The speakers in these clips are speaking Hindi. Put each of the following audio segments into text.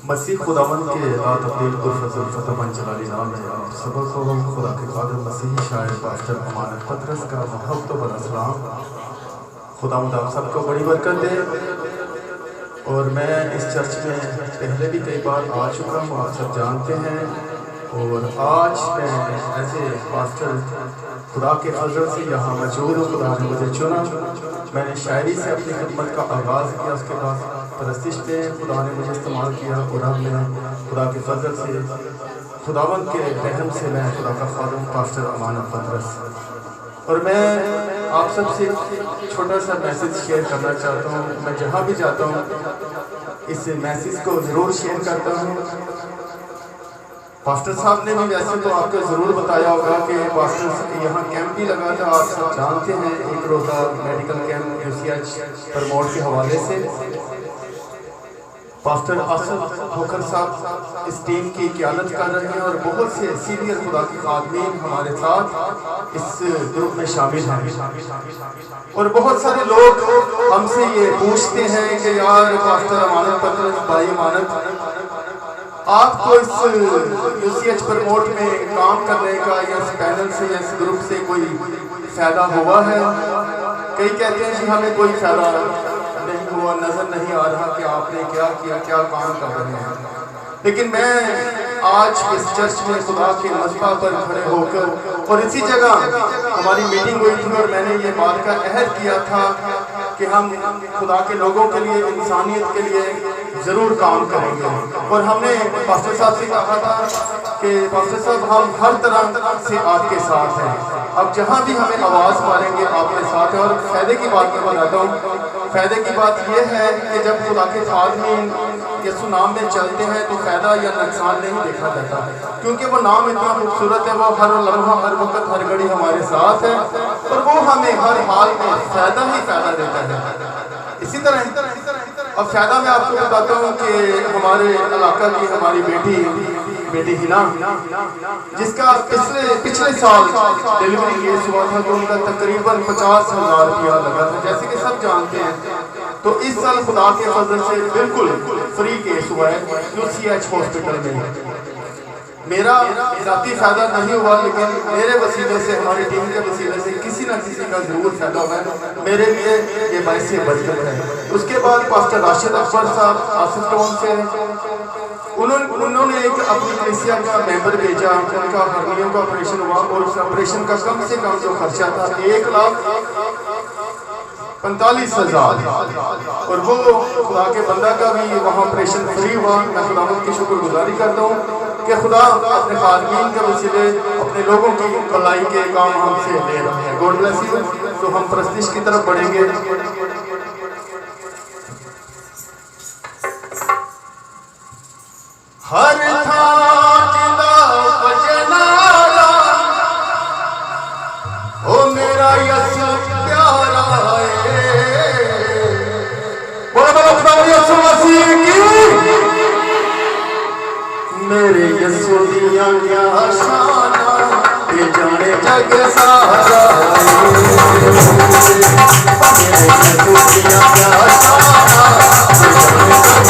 मसीह खुदावंद के रात अपनी फजल फतमन जलाली नाम है। सबक खुदा के कादिर मसीही शायर पास्टर अमानत पतरस का मोहब्बत व सलाम। खुदावंद आप सबको बड़ी बरकत दे। और मैं इस चर्च में पहले भी कई बार आ चुका हूँ, आप सब जानते हैं। और आज मैं ऐसे पास्टर खुदा के फजल से यहाँ मौजूद हूँ। खुदा ने मुझे चुना, मैंने शायरी से अपनी खिदमत का आगाज़ किया, उसके बाद परस्तिश पे खुदा ने मुझे इस्तेमाल किया। और अब मैं खुदा के फजल से खुदावंद के रहम से मैं खुदा का खादम पास्टर अमानत पतरस, और मैं आप सबसे छोटा सा मैसेज शेयर करना चाहता हूँ। मैं जहाँ भी जाता हूँ इस मैसेज को ज़रूर शेयर करता हूँ। पास्टर साहब ने भी वैसे तो आपको ज़रूर बताया होगा कि पास्टर यहाँ कैंप भी लगा था, आप सब जानते हैं, एक रोज़ा मेडिकल कैंप UCH प्रमोट के हवाले से। पास्टर आसिफ खोखर साहब इस टीम की क़यादत कर रहे हैं और बहुत से सीनियर खुदा के खादमीन हमारे साथ इस ग्रुप में शामिल हैं। और बहुत सारे लोग हमसे ये पूछते हैं कि यार पास्टर अमानत पतरस भाई अमानत, आपको इस UCH प्रमोट में काम करने का या इस पैनल से या इस ग्रुप से कोई फ़ायदा हुआ है? कई कहते हैं कि हमें कोई फ़ायदा नहीं हुआ, नज़र नहीं आ रहा कि आपने क्या किया, क्या काम कर रहे हैं। लेकिन मैं आज इस चर्च में खुदा के मज़बा पर खड़े होकर, और इसी जगह हमारी मीटिंग हुई थी और मैंने ये बात का अहद किया था कि हम खुदा के लोगों के लिए, इंसानियत के लिए ज़रूर काम करेंगे। और हमने पास्टर साहब से कहा था कि पास्टर साहब हम हर तरह से आपके साथ हैं, अब जहाँ भी हमें आवाज़ मारेंगे आपके साथ हैं। और फ़ायदे की बात मैं बताता हूँ। फ़ायदे की बात यह है कि जब खुदा के खादमीन यसु नाम में चलते हैं तो फ़ायदा या नुकसान नहीं देखा जाता, क्योंकि वो नाम इतना खूबसूरत है, वो हर लम्हा हर वक्त हर घड़ी हमारे साथ है और वो हमें हर हाल में फ़ायदा ही फ़ायदा देता है। इसी तरह अब फ़ायदा मैं आपको बताता हूँ कि हमारे इलाका की हमारी बेटी हिना, जिसका पिछले साल डिलीवरी केस हुआ था, तो उनका तकरीबन 50,000 रुपया लगा था, जैसे कि सब जानते हैं। तो इस साल खुदा के फजल से बिल्कुल फ्री केस हुआ है UCH हॉस्पिटल में। मेरा ज़ाती फ़ायदा नहीं हुआ, लेकिन मेरे वसीले से, हमारी टीम के वसीले से किसी न किसी का ज़रूर फ़ायदा हुआ है। मेरे लिए ये बाइस बरकत है। उसके बाद पास्टर राशिद अकबर साहब आसिफ टाउन से, उन्होंने एक अपनी कलीसिया का मेंबर भेजा, उनका हर्नियों का ऑपरेशन हुआ और उस ऑपरेशन का कम से कम जो खर्चा था 1,45,000, और वो खुदा के बंदा का भी वहाँ ऑपरेशन फ्री हुआ। मैं खुदावंद की शुक्रगुजारी करता हूँ कि खुदा अपने खादमीन के वसीले अपने लोगों की भलाई के काम हमसे ले रहे हैं। God bless you. तो हम परस्तिश की तरफ बढ़ेंगे। हर थांदा बजनारा ओ मेरा यसु प्यारा है। बोलो बोलो खुदा यसु मसीह की। मेरे यसु दिया क्या शाना ये जाने जग सारा है। मेरे यसु दिया क्या शाना ये जाने जग सारा है।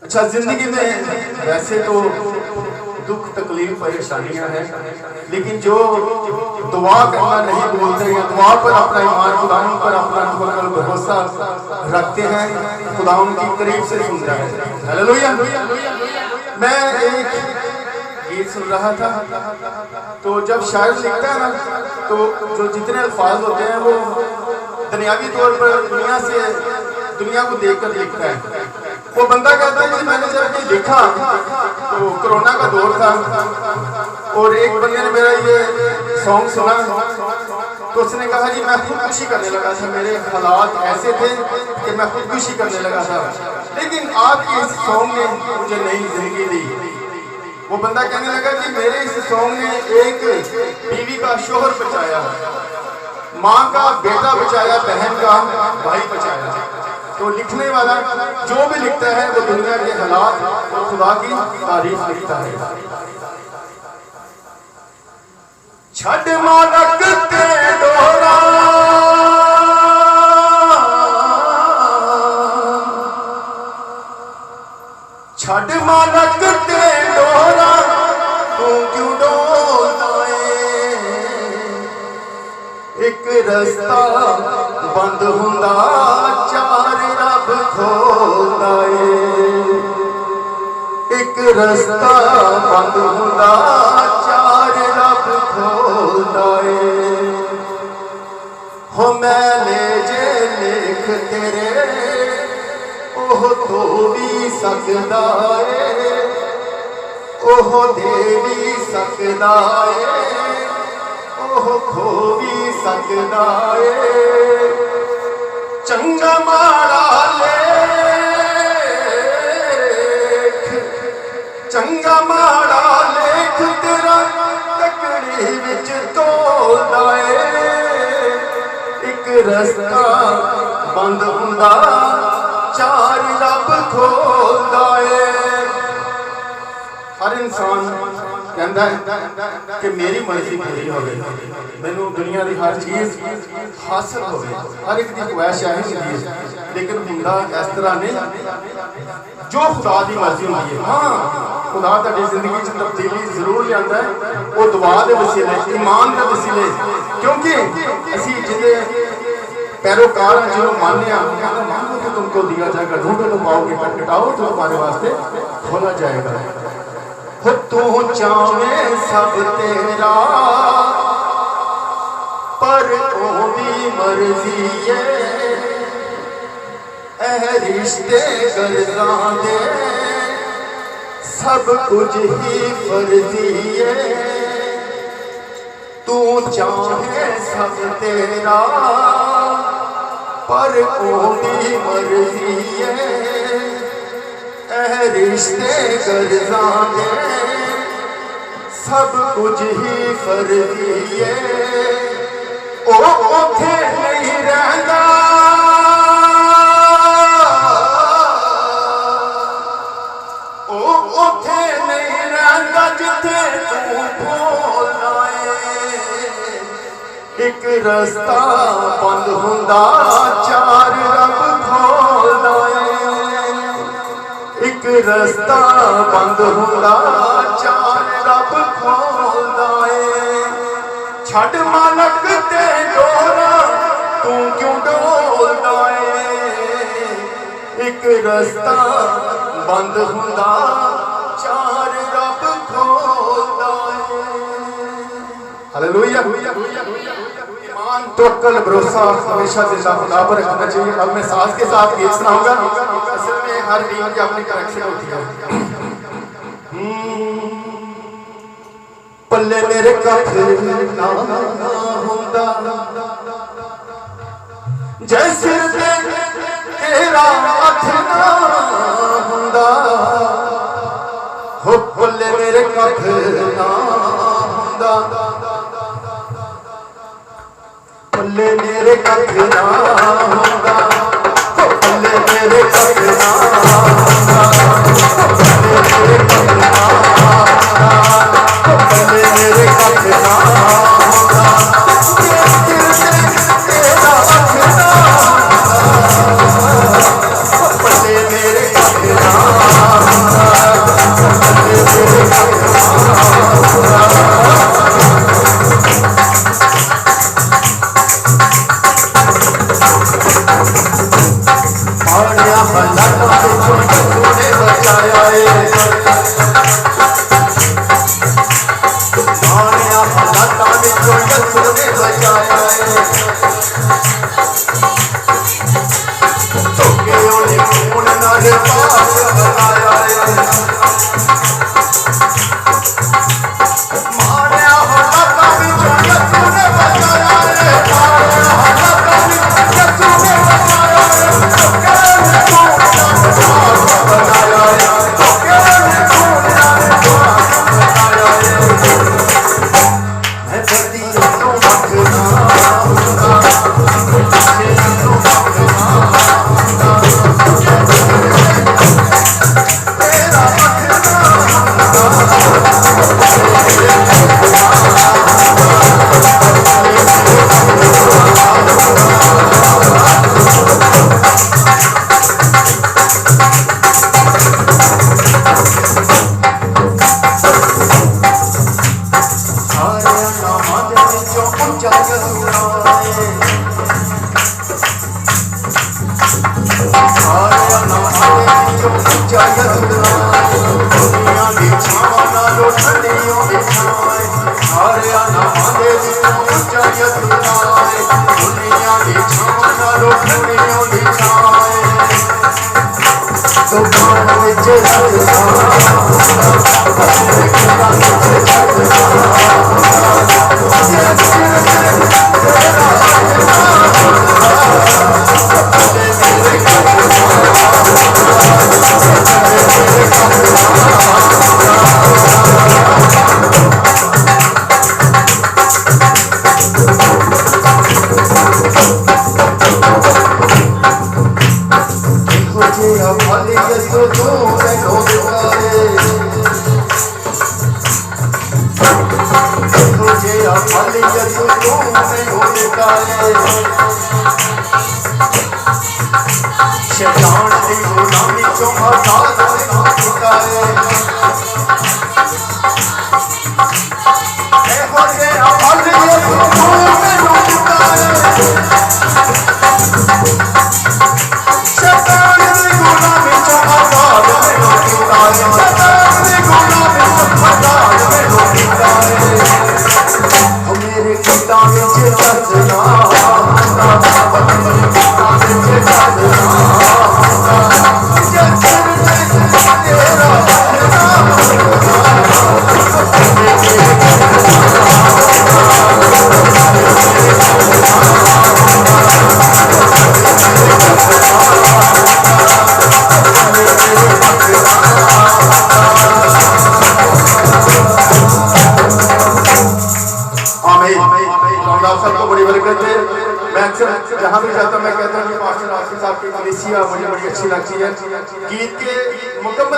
अच्छा, जिंदगी में वैसे तो दुख तकलीफ परेशानियां हैं, लेकिन जो दुआ करना नहीं भूलते या दुआ पर अपना ईमान, खुदा पर अपना तवक्कुल भरोसा रखते हैं, खुदा उनकी करीब से सुनता है। हालेलुया। मैं एक गीत सुन रहा था, तो जब शायर लिखता है ना, तो जो जितने अल्फाज होते हैं वो दुनियावी तौर पर दुनिया को देखकर लिखता है। वो बंदा कहता है कि मैंने जब ये लिखा तो कोरोना का दौर था, और एक बंदे ने मेरा ये सॉन्ग सुना तो उसने कहा जी मैं खुदकुशी करने लगा था, मेरे हालात ऐसे थे कि मैं खुदकुशी करने लगा था, लेकिन आपके इस सॉन्ग ने मुझे नई जिंदगी दी। वो बंदा कहने लगा कि मेरे इस सॉन्ग ने एक बीवी का शोहर बचाया, माँ का बेटा बचाया, बहन का भाई बचाया। तो लिखने वाला जो भी लिखता है वो दुनिया के हालात और खुदा की तारीफ लिखता है। छड़ मानक ते डोरा छड़ मानक ते डोरा तू क्यों डोलदा है, एक रस्ता बंद हुंदा चार रब खोलदा है, एक रस्ता बंद हुंदा चार रब खोलदा है। हो मैले जे लिख तेरे ओह तो भी सकदा है, ओह दे भी सकदा है, ओह खो भी सकदा है। चंगा माड़ा लेख, चंगा माड़ा लेख तेरा तकड़ी विच तोलदा है, एक रस्ता बंद हुंदा चार रब खोलदा है। हर इंसान कहता है कि मेरी मर्जी पूरी हो, मैनू दुनिया की हर चीज हासिल हो, हर एक की ख्वाहिश है, लेकिन हुंदा इस तरह नहीं जो खुदा की मर्जी होती है। हाँ, खुदा तुहाडी जिंदगी च तब्दीली जरूर लियाता है, वो दुआ के वसीले, ईमान के वसीले, क्योंकि असी जिहदे पैरोकार हैं, जो मानने मांगो तो तुमको दिया जाएगा, ढूंढो तो पाओगे, खटखटाओ तो तुम्हारे वास्ते खोला जाएगा। हो तू चाहे सब तेरा पर ओदी मर्जी है, ऐ रिश्ते गर्दां दे सब कुछ ही फर्जी है। तू चाहे सब तेरा पर ओदी मर्जी है, ऐ रिश्ते गर्दां दे सब कुछ ही फर्जी है। ओ उथे नहीं रहंदा, ओ उथे नहीं रहंदा जिथे तू भोलदा है, एक रस्ता बंद हुंदा चार रब खोलदा है। एक रस्ता बंद हुंदा चार रब खोलदा है। छड़ मालक ते डोरा तू क्यों डोलदा है। एक रस्ता बंद हुंदा चार रब खोलदा है। हालेलुया। ईमान तवक्कुल भरोसा हमेशा जिंदा खुदा पर रखना चाहिए। अब मैं साथ के साथ गीत सुनाऊंगा। असल में हर टीम की अपनी करेक्शन होती है। पल्ले मेरे कख ना हुंदा जैसे तेरा हथ ना हुंदा हो। पल्ले मेरे कख ना हुंदा पल्ले मेरे कख ना हुंदा पल्ले मेरे कख ना हुंदा पल्ले मेरे कख ना हुंदा पल्ले मेरे कख ना हुंदा तेरा हथ ना हुंदा पल्ले मेरे कख ना हुंदा पल्ले मेरे कख ना हुंदा। जहाँ भी जाता मैं कहता हूँ कि मास्टर आसिफ साहब की कलीसिया मुझे बड़ी अच्छी लगती है। गीत के मुकम्मल